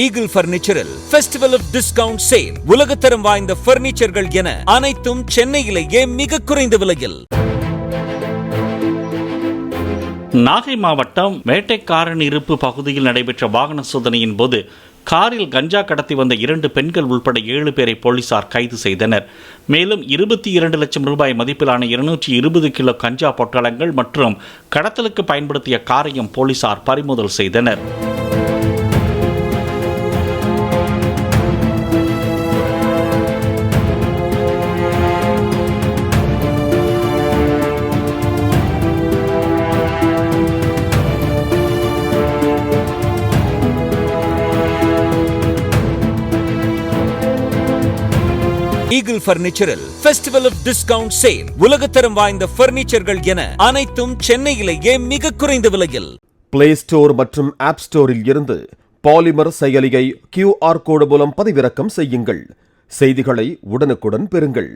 Eagle பர்னிச்சரில் festival of discount sale. உலகத்தரம் வாய்ந்த பர்னிச்சர்கள் என அனைத்தும் சென்னையிலேயே மிக குறைந்த விலையில். நாகை மாவட்டம் வேட்டைக்காரன் இருப்பு பகுதியில் நடைபெற்ற வாகன சோதனையின் போது காரில் கஞ்சா கடத்தி வந்த 2 பெண்கள் உள்பட 7 பேரை போலீசார் கைது செய்தனர். மேலும் 22 லட்சம் ரூபாய் மதிப்பிலான 220 கிலோ கஞ்சா பொட்டலங்கள் மற்றும் கடத்தலுக்கு பயன்படுத்திய காரையும் போலீசார் பறிமுதல் செய்தனர். ஈகிள் பர்னிச்சரில் ஃபெஸ்டிவல் ஆஃப் டிஸ்கவுண்ட் சேல். உலகத்தரம் வாய்ந்த பர்னிச்சர்கள் என அனைத்தும் சென்னையிலேயே மிக குறைந்த விலையில். பிளே ஸ்டோர் மற்றும் ஆப் ஸ்டோரில் இருந்து பாலிமர் செயலியை QR கோடு மூலம் பதிவிறக்கம் செய்யுங்கள். செய்திகளை உடனுக்குடன் பெறுங்கள்.